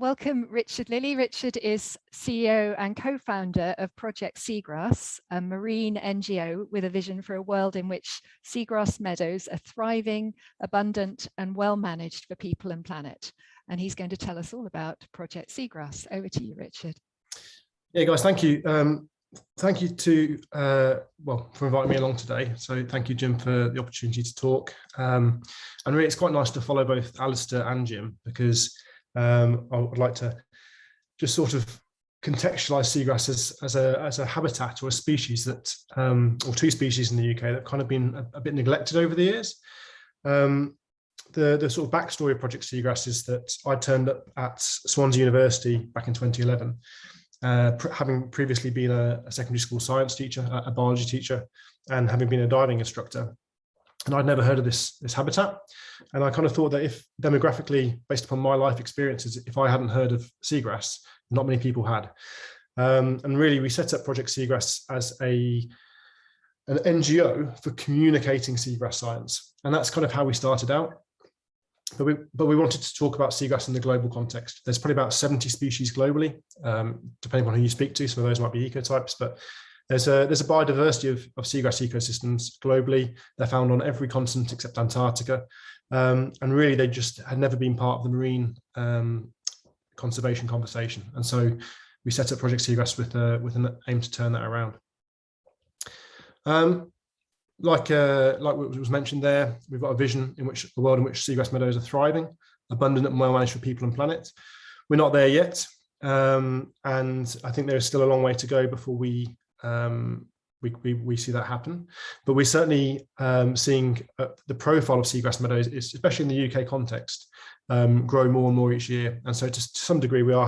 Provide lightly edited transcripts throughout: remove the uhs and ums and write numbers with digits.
Welcome, Richard Lilley. Richard is CEO and co-founder of Project Seagrass, a marine NGO with a vision for a world in which seagrass meadows are thriving, abundant, and well managed for people and planet. And he's going to tell us all about Project Seagrass. Over to you, Richard. Yeah, guys, thank you. Thank you to, for inviting me along today. So thank you, Jim, for the opportunity to talk. And really, it's quite nice to follow both Alistair and Jim, because I would like to just sort of contextualize seagrass as a habitat or a species that, or two species in the UK that have kind of been a bit neglected over the years. The sort of backstory of Project Seagrass is that I turned up at Swansea University back in 2011, having previously been a secondary school science teacher, a biology teacher, and having been a diving instructor. And I'd never heard of this habitat. And I kind of thought that if demographically, based upon my life experiences, if I hadn't heard of seagrass, not many people had. And really, we set up Project Seagrass as an NGO for communicating seagrass science. And that's kind of how we started out. But we wanted to talk about seagrass in the global context. There's probably about 70 species globally, depending on who you speak to. Some of those might be ecotypes, but there's a biodiversity of seagrass ecosystems globally. They're found on every continent except Antarctica. And really, they just had never been part of the marine conservation conversation. And so we set up Project Seagrass with an aim to turn that around. Like what was mentioned there, we've got a vision in which a world in which seagrass meadows are thriving, abundant and well managed for people and planet. We're not there yet. And I think there is still a long way to go before we see that happen, but we're certainly seeing the profile of seagrass meadows, especially in the UK context, grow more and more each year. And so, to some degree, we are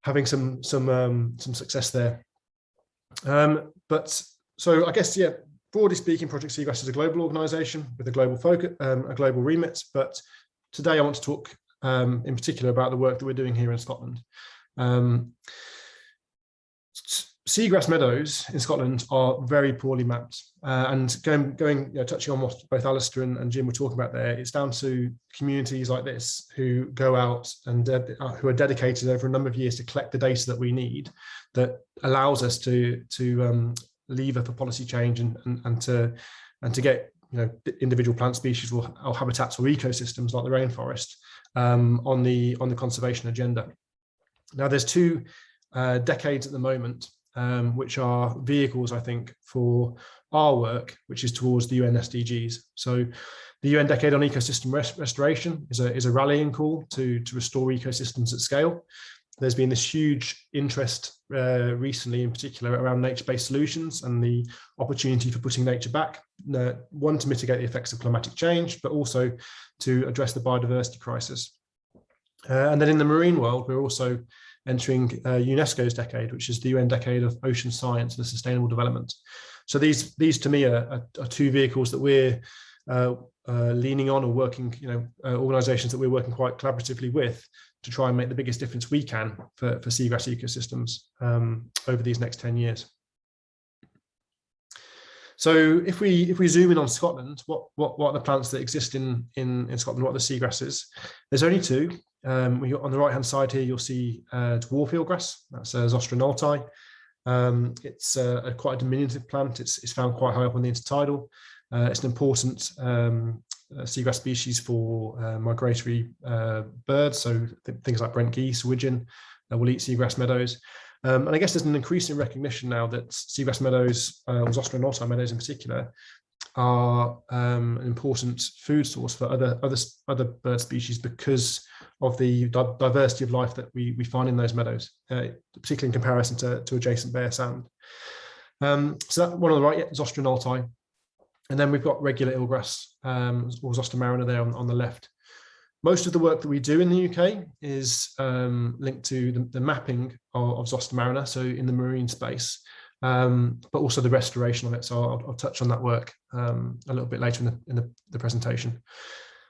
having some success there. But so, I guess, yeah, broadly speaking, Project Seagrass is a global organisation with a global focus, a global remit. But today, I want to talk in particular about the work that we're doing here in Scotland. Seagrass meadows in Scotland are very poorly mapped, and touching on what both Alistair and Jim were talking about there, it's down to communities like this who go out and who are dedicated over a number of years to collect the data that we need, that allows us to lever for policy change and to get individual plant species or habitats or ecosystems like the rainforest on the conservation agenda. Now, there's two decades at the moment, which are vehicles, I think, for our work, which is towards the UN SDGs. So the UN Decade on Ecosystem Restoration is a rallying call to restore ecosystems at scale. There's been this huge interest recently, in particular, around nature-based solutions and the opportunity for putting nature back, one, to mitigate the effects of climatic change, but also to address the biodiversity crisis. And then in the marine world, we're also entering UNESCO's decade, which is the UN Decade of Ocean Science and Sustainable Development. So these to me are two vehicles that we're leaning on, or working, organisations that we're working quite collaboratively with to try and make the biggest difference we can for seagrass ecosystems over these next 10 years. So if we zoom in on Scotland, what are the plants that exist in Scotland? What are the seagrasses? There's only two. On the right hand side here, you'll see dwarf eelgrass. That's Zostranolti. It's quite a diminutive plant. It's found quite high up on the intertidal. It's an important seagrass species for migratory birds. So things like Brent geese, widgeon will eat seagrass meadows. And I guess there's an increasing recognition now that seagrass meadows, or Zostranolti meadows in particular, are an important food source for other bird species because of the diversity of life that we find in those meadows, particularly in comparison to adjacent bare sand. So that one on the right, yeah, Zostranolti. And then we've got regular eelgrass, or Zoster mariner there on the left. Most of the work that we do in the UK is linked to the mapping of Zoster mariner, so in the marine space, but also the restoration of it. So I'll touch on that work a little bit later in the presentation.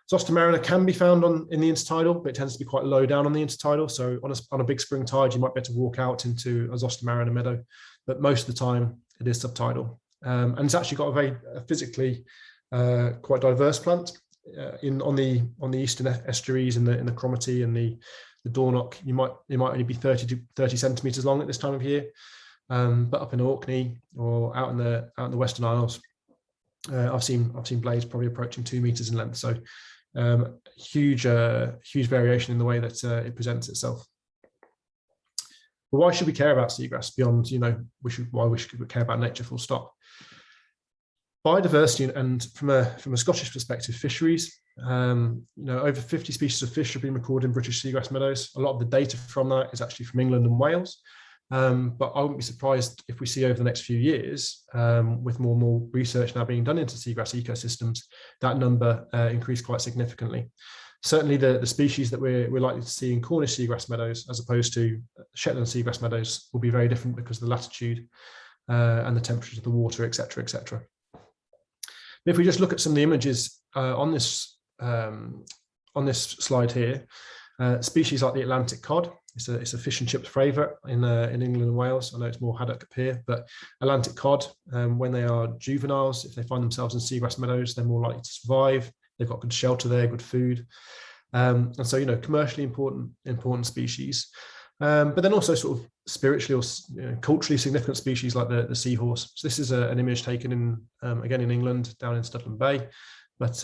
Zoster mariner can be found in the intertidal, but it tends to be quite low down on the intertidal. So on a big spring tide, you might be able to walk out into a Zoster mariner meadow, but most of the time it is subtidal. And it's actually got a very physically quite diverse plant. on the eastern estuaries in the Cromarty and the Dornoch, it might only be 30 centimeters long at this time of year. But up in Orkney or out in the Western Isles, I've seen blades probably approaching 2 meters in length. So huge variation in the way that it presents itself. But why should we care about seagrass beyond, why we should care about nature full stop? Biodiversity, and from a Scottish perspective, fisheries. Over 50 species of fish have been recorded in British seagrass meadows. A lot of the data from that is actually from England and Wales. But I wouldn't be surprised if we see over the next few years, with more and more research now being done into seagrass ecosystems, that number increase quite significantly. Certainly the species that we're likely to see in Cornish seagrass meadows as opposed to Shetland seagrass meadows will be very different because of the latitude and the temperature of the water, etc., etc. If we just look at some of the images on this slide here, species like the Atlantic cod, it's a fish and chips favourite in England and Wales. I know it's more haddock up here, but Atlantic cod, when they are juveniles, if they find themselves in seagrass meadows, they're more likely to survive. They've got good shelter there, good food, and so commercially important species. But then also sort of spiritually or culturally significant species like the seahorse. So this is an image taken in again in England, down in Studland Bay. But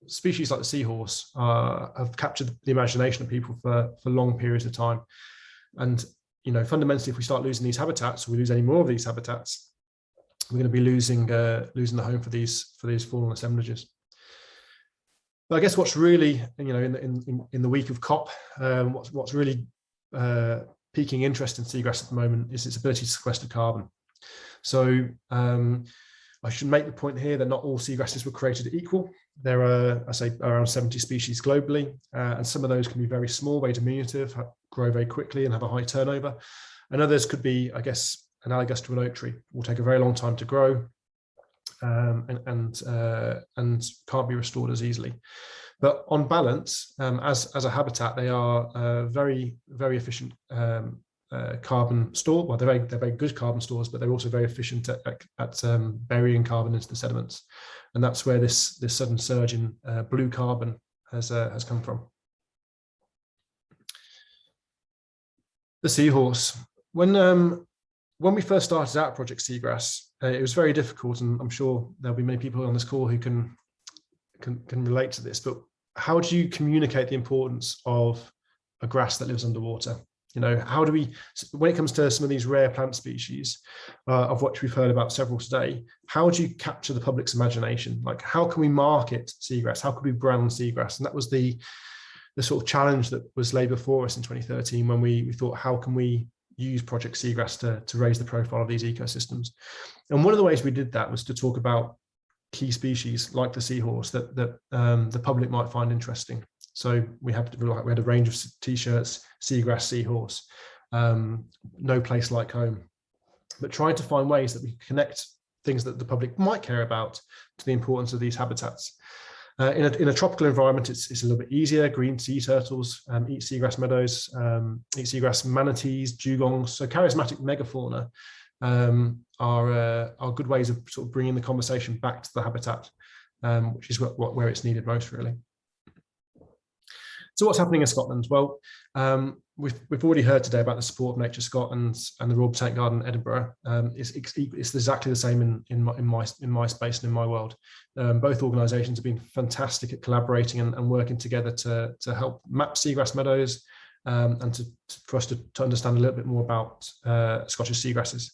species like the seahorse have captured the imagination of people for long periods of time. And fundamentally, if we start losing these habitats, or we lose any more of these habitats, we're going to be losing the home for these faunal assemblages. But I guess what's really in the week of COP, what's really piquing interest in seagrass at the moment is its ability to sequester carbon. So I should make the point here that not all seagrasses were created equal. There are, I say, around 70 species globally, and some of those can be very small, very diminutive, grow very quickly and have a high turnover. And others could be, I guess, analogous to an oak tree, will take a very long time to grow and can't be restored as easily. But on balance, as a habitat, they are very, very efficient carbon store. Well, they're very good carbon stores, but they're also very efficient at burying carbon into the sediments, and that's where this sudden surge in blue carbon has come from. The seahorse. When we first started out Project Seagrass, it was very difficult, and I'm sure there'll be many people on this call who can relate to this. But how do you communicate the importance of a grass that lives underwater? How do we, when it comes to some of these rare plant species, of which we've heard about several today, how do you capture the public's imagination? Like, how can we market seagrass? How can we brand seagrass? And that was the sort of challenge that was laid before us in 2013, when we thought, how can we use Project Seagrass to raise the profile of these ecosystems? And one of the ways we did that was to talk about key species like the seahorse that the public might find interesting. So we had a range of t-shirts: seagrass, seahorse, no place like home, but trying to find ways that we connect things that the public might care about to the importance of these habitats. In a tropical environment, it's a little bit easier. Green sea turtles eat seagrass meadows, eat seagrass manatees, dugongs. So charismatic megafauna are good ways of sort of bringing the conversation back to the habitat, which is where it's needed most, really. So what's happening in Scotland? Well, we've already heard today about the support of Nature Scotland and the Royal Botanic Garden Edinburgh. It's exactly the same in my space and in my world. Both organisations have been fantastic at collaborating and working together to help map seagrass meadows, and for us to understand a little bit more about Scottish seagrasses.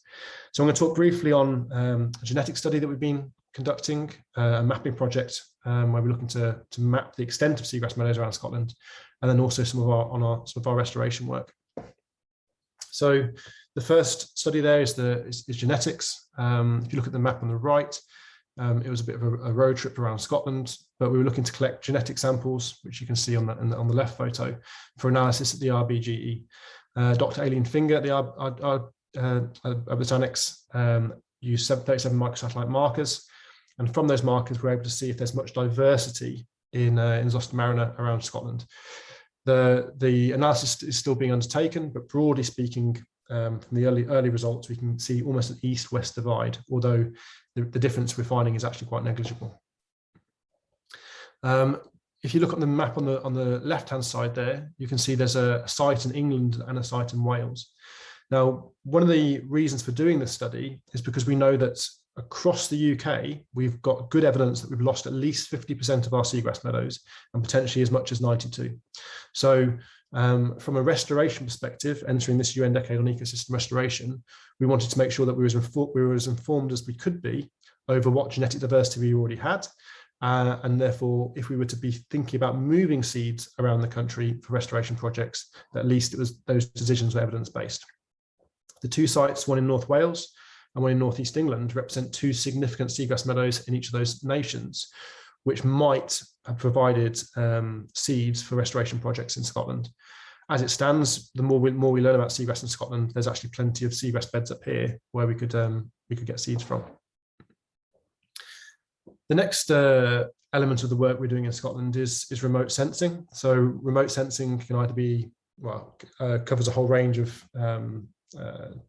So I'm going to talk briefly on a genetic study that we've been conducting, a mapping project where we're looking to map the extent of seagrass meadows around Scotland, and then also some of our restoration work. So the first study there is genetics. If you look at the map on the right, it was a bit of a road trip around Scotland, but we were looking to collect genetic samples, which you can see on the left photo, for analysis at the RBGE. Dr. Aileen Finger at the Botanics used 37 microsatellite markers, and from those markers we're able to see if there's much diversity in Zoston Mariner around Scotland. The analysis is still being undertaken, but broadly speaking, from the early results, we can see almost an east-west divide, although the difference we're finding is actually quite negligible. If you look at the map on the left-hand side there, you can see there's a site in England and a site in Wales. Now, one of the reasons for doing this study is because we know that across the UK, we've got good evidence that we've lost at least 50% of our seagrass meadows and potentially as much as 92. So from a restoration perspective, entering this UN Decade on Ecosystem Restoration, we wanted to make sure that we were as informed as we could be over what genetic diversity we already had. And therefore, if we were to be thinking about moving seeds around the country for restoration projects, at least those decisions were evidence-based. The two sites, one in North Wales and one in North East England, represent two significant seagrass meadows in each of those nations, which might have provided seeds for restoration projects in Scotland. As it stands, the more we learn about seagrass in Scotland, there's actually plenty of seagrass beds up here where we could get seeds from. The next element of the work we're doing in Scotland is remote sensing. So remote sensing can either be, covers a whole range of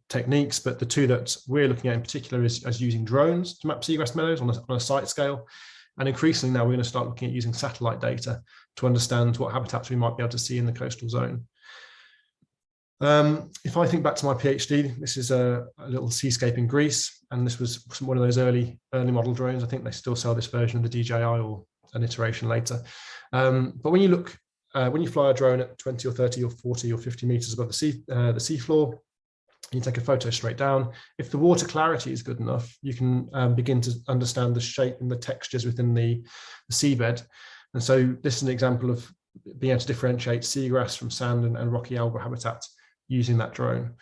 techniques, but the two that we're looking at in particular is using drones to map seagrass meadows on a site scale. And increasingly now we're going to start looking at using satellite data to understand what habitats we might be able to see in the coastal zone. If I think back to my PhD, this is a little seascape in Greece, and this was one of those early model drones. I think they still sell this version of the DJI or an iteration later. But when you fly a drone at 20 or 30 or 40 or 50 meters above the seafloor, you take a photo straight down. If the water clarity is good enough, you can begin to understand the shape and the textures within the seabed. And so this is an example of being able to differentiate seagrass from sand and rocky algal habitat using that drone.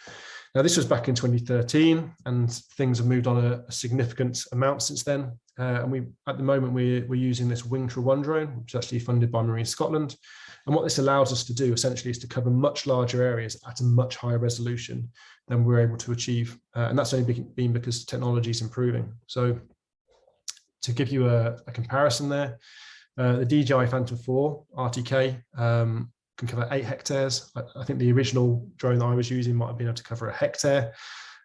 Now, this was back in 2013, and things have moved on a significant amount since then. And at the moment, we're using this Wingtra-1 drone, which is actually funded by Marine Scotland. And what this allows us to do essentially is to cover much larger areas at a much higher resolution than we're able to achieve. And that's only been because technology is improving. So to give you a comparison there, the DJI Phantom 4 RTK can cover 8 hectares. I think the original drone that I was using might have been able to cover 1 hectare.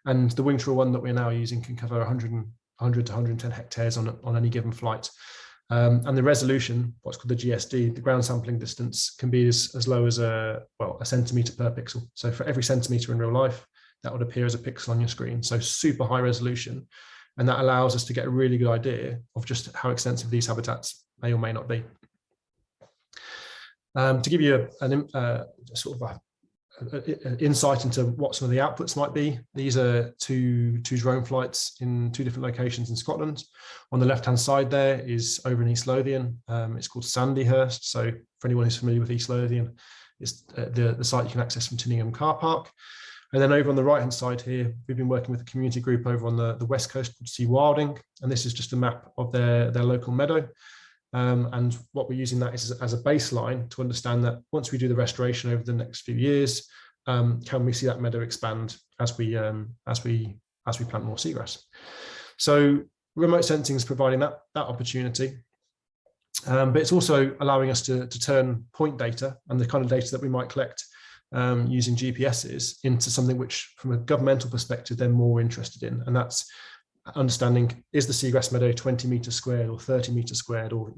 And the Wingtra-1 that we're now using can cover 100 to 110 hectares on any given flight. And the resolution, what's called the GSD, the ground sampling distance, can be as low as a centimetre per pixel. So for every centimetre in real life, that would appear as a pixel on your screen. So super high resolution. And that allows us to get a really good idea of just how extensive these habitats may or may not be. To give you an insight into what some of the outputs might be, these are two drone flights in 2 different locations in Scotland. On the left-hand side there is over in East Lothian. It's called Sandyhurst. So for anyone who's familiar with East Lothian, it's the site you can access from Tinningham Car Park. And then over on the right-hand side here, we've been working with a community group over on the west coast called Sea Wilding, and this is just a map of their local meadow. And what we're using that is as a baseline to understand that once we do the restoration over the next few years, can we see that meadow expand as we plant more seagrass? So remote sensing is providing that opportunity, but it's also allowing us to turn point data and the kind of data that we might collect using GPSs into something which, from a governmental perspective, they're more interested in, and that's understanding, is the seagrass meadow 20 meters squared or 30 meters squared, or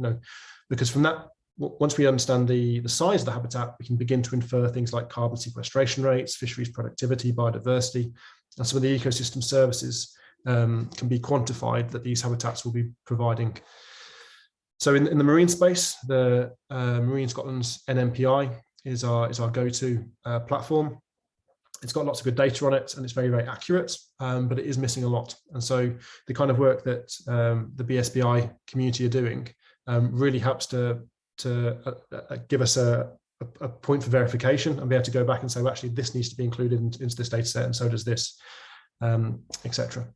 because from that, once we understand the size of the habitat, we can begin to infer things like carbon sequestration rates, fisheries productivity, biodiversity, and some of the ecosystem services can be quantified that these habitats will be providing. So in the marine space, the Marine Scotland's NMPi is our go-to platform. It's got lots of good data on it, and it's very, very accurate, but it is missing a lot. And so the kind of work that the BSBI community are doing really helps to give us a point for verification and be able to go back and say, well, actually, this needs to be included into this data set, and so does this, etc.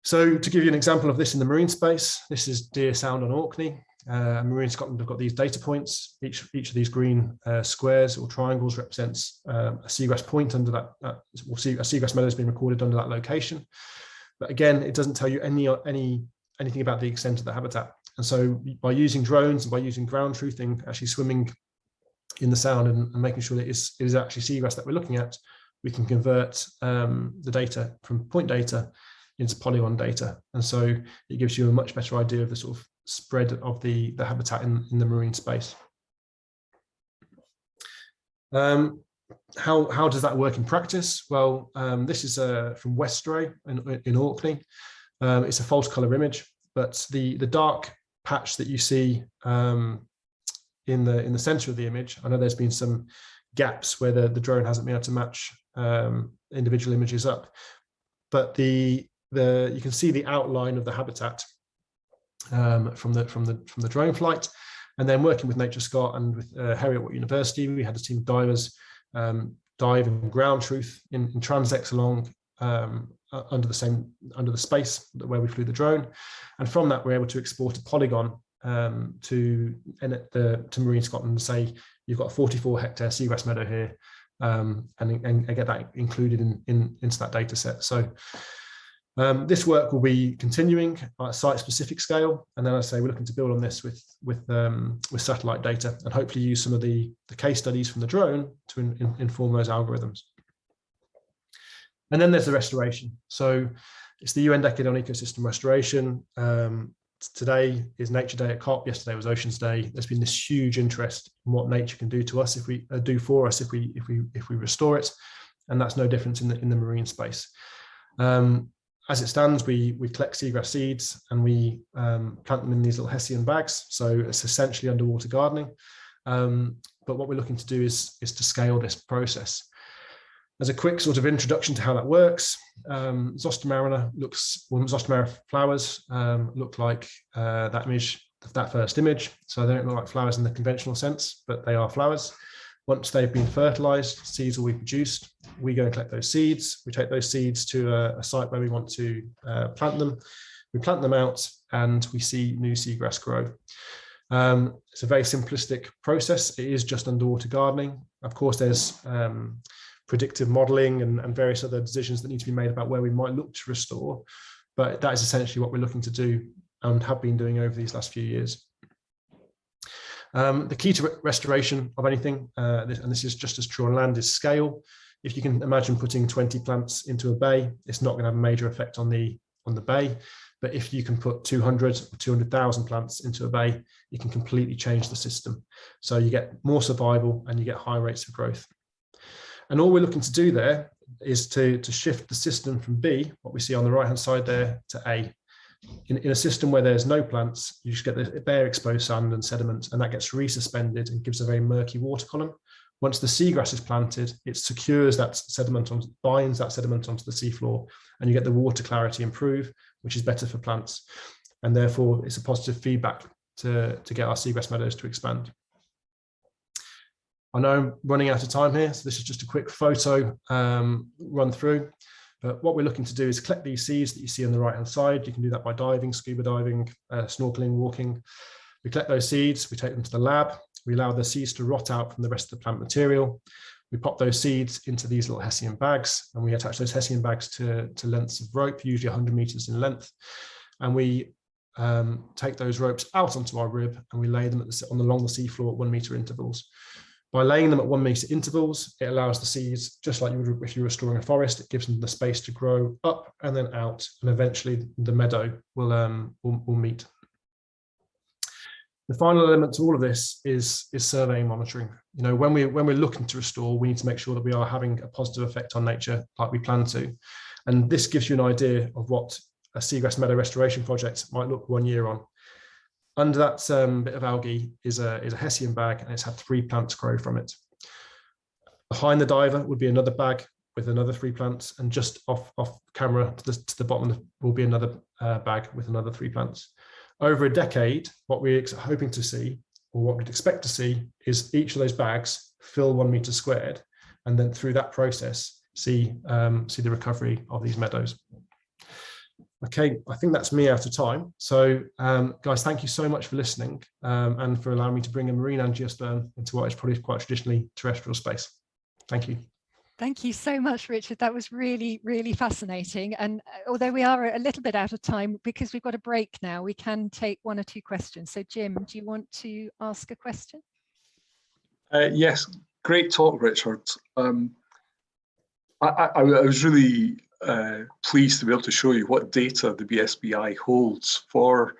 So to give you an example of this in the marine space, this is Deer Sound on Orkney. Marine Scotland have got these data points. Each of these green squares or triangles represents a seagrass point under that, a seagrass meadow has been recorded under that location. But again, it doesn't tell you anything about the extent of the habitat. And so by using drones and by using ground truthing, actually swimming in the sound and making sure that it is actually seagrass that we're looking at, we can convert the data from point data into polygon data. And so it gives you a much better idea of the sort of spread of the habitat in the marine space. How does that work in practice? Well, this is from Westray in Orkney. It's a false color image, but the dark patch that you see in the center of the image, I know there's been some gaps where the drone hasn't been able to match individual images up, but you can see the outline of the habitat from the drone flight. And then working with Nature Scott and with Heriot University, we had a team of divers dive in ground truth in transects along under the space where we flew the drone, and from that we're able to export a polygon to Marine Scotland and say you've got a 44-hectare seagrass meadow here, and get that included into that data set. So this work will be continuing at site-specific scale, and then I say we're looking to build on this with satellite data and hopefully use some of the case studies from the drone to inform those algorithms. And then there's the restoration. So it's the UN Decade on Ecosystem Restoration. Today is Nature Day at COP. Yesterday was Oceans Day. There's been this huge interest in what nature can do to us if we if we restore it, and that's no different in the marine space. As it stands, we collect seagrass seeds and we plant them in these little Hessian bags. So it's essentially underwater gardening. But what we're looking to do is to scale this process. As a quick sort of introduction to how that works, Zostera flowers look like that image, that first image. So they don't look like flowers in the conventional sense, but they are flowers. Once they've been fertilized, seeds will be produced. We go and collect those seeds. We take those seeds to a site where we want to plant them. We plant them out and we see new seagrass grow. It's a very simplistic process. It is just underwater gardening. Of course, there's predictive modeling and various other decisions that need to be made about where we might look to restore. But that is essentially what we're looking to do and have been doing over these last few years. The key to restoration of anything, and this is just as true on land, is scale. If you can imagine putting 20 plants into a bay, it's not going to have a major effect on the bay. But if you can put 200 or 200,000 plants into a bay, you can completely change the system. So you get more survival and you get high rates of growth. And all we're looking to do there is to shift the system from B, what we see on the right-hand side there, to A. In a system where there's no plants, you just get the bare exposed sand and sediment, and that gets resuspended and gives a very murky water column. Once the seagrass is planted, it secures that sediment, binds that sediment onto the seafloor, and you get the water clarity improve, which is better for plants. And therefore, it's a positive feedback to get our seagrass meadows to expand. I know I'm running out of time here, so this is just a quick photo run through. But what we're looking to do is collect these seeds that you see on the right-hand side. You can do that by diving, scuba diving, snorkeling, walking. We collect those seeds, we take them to the lab. We allow the seeds to rot out from the rest of the plant material. We pop those seeds into these little Hessian bags, and we attach those Hessian bags to lengths of rope, usually 100 meters in length. And we take those ropes out onto our rib and we lay them along the seafloor at 1 meter intervals. By laying them at 1 meter intervals, it allows the seeds, just like you would if you were restoring a forest, it gives them the space to grow up and then out, and eventually the meadow will meet. The final element to all of this is surveying monitoring. You know, when we're looking to restore, we need to make sure that we are having a positive effect on nature like we plan to. And this gives you an idea of what a seagrass meadow restoration project might look 1 year on. Under that bit of algae is a Hessian bag, and it's had 3 plants grow from it. Behind the diver would be another bag with another 3 plants, and just off camera to the bottom will be another bag with another 3 plants. Over a decade, what we're hoping to see, or what we'd expect to see, is each of those bags fill 1 meter squared, and then through that process see the recovery of these meadows. Okay, I think that's me out of time. So guys, thank you so much for listening and for allowing me to bring a marine angiosperm into what is probably quite traditionally terrestrial space. Thank you. Thank you so much, Richard. That was really, really fascinating. And although we are a little bit out of time, because we've got a break now, we can take 1 or 2 questions. So Jim, do you want to ask a question? Yes, great talk, Richard. I was really pleased to be able to show you what data the BSBI holds for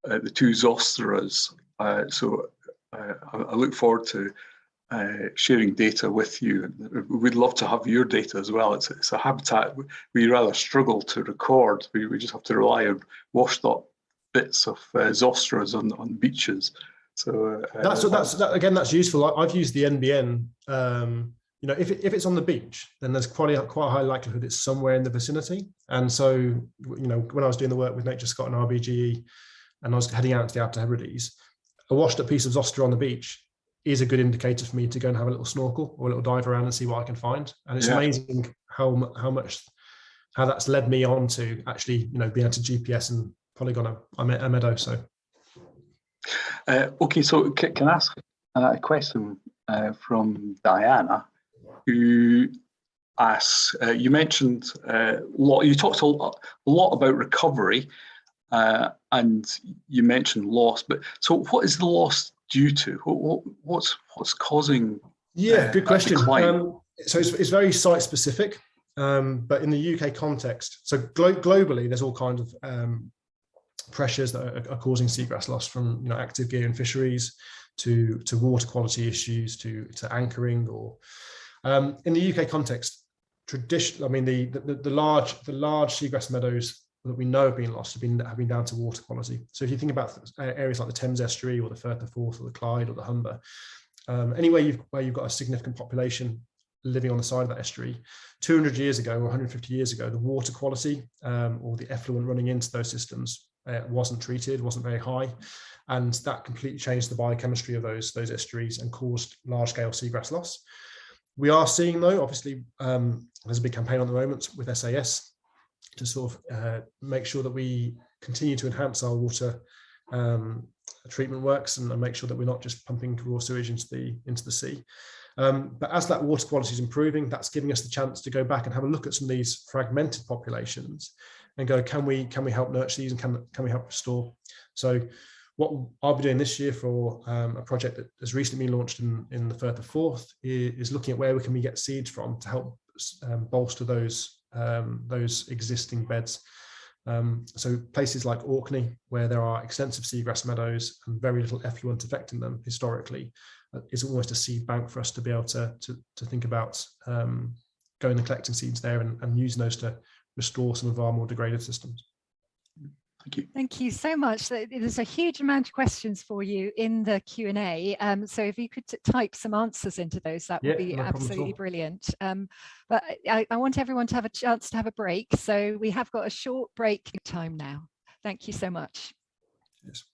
the two zostras. So I look forward to sharing data with you. We'd love to have your data as well. It's a habitat we rather struggle to record. We just have to rely on washed up bits of zostras on beaches. So that's useful. I've used the NBN. If it's on the beach, then there's quite a high likelihood it's somewhere in the vicinity. And so, when I was doing the work with Nature Scott and RBGE, and I was heading out to the Outer Hebrides, a washed up piece of zostra on the beach is a good indicator for me to go and have a little snorkel or a little dive around and see what I can find. And it's amazing how that's led me on to actually, being able to GPS and polygon a meadow. So. Okay, so can I ask a question from Diana, who asks, you mentioned you talked a lot about recovery, and you mentioned loss, but so what is the loss due to? What's causing? Good question. So it's very site specific, but in the UK context, so globally, there's all kinds of pressures that are causing seagrass loss, from active gear in fisheries to water quality issues to anchoring, or in the UK context, the large seagrass meadows that we know have been lost have been down to water quality. So if you think about areas like the Thames Estuary or the Firth of Forth or the Clyde or the Humber, anywhere where you've got a significant population living on the side of that estuary, 200 years ago or 150 years ago, the water quality or the effluent running into those systems wasn't treated, wasn't very high, and that completely changed the biochemistry of those estuaries and caused large-scale seagrass loss. We are seeing, though, obviously, there's a big campaign on the moment with SAS to sort of make sure that we continue to enhance our water treatment works and make sure that we're not just pumping raw sewage into the sea. But as that water quality is improving, that's giving us the chance to go back and have a look at some of these fragmented populations and go, can we help nurture these, and can we help restore? So what I'll be doing this year for a project that has recently been launched in the Firth of Forth is looking at where we can get seeds from to help bolster those existing beds. So places like Orkney, where there are extensive seagrass meadows and very little effluent affecting them historically, is almost a seed bank for us to be able to think about going and collecting seeds there and using those to restore some of our more degraded systems. Thank you. Thank you so much. There's a huge amount of questions for you in the Q&A. So if you could type some answers into those, that would be absolutely brilliant. But I want everyone to have a chance to have a break. So we have got a short break time now. Thank you so much. Yes.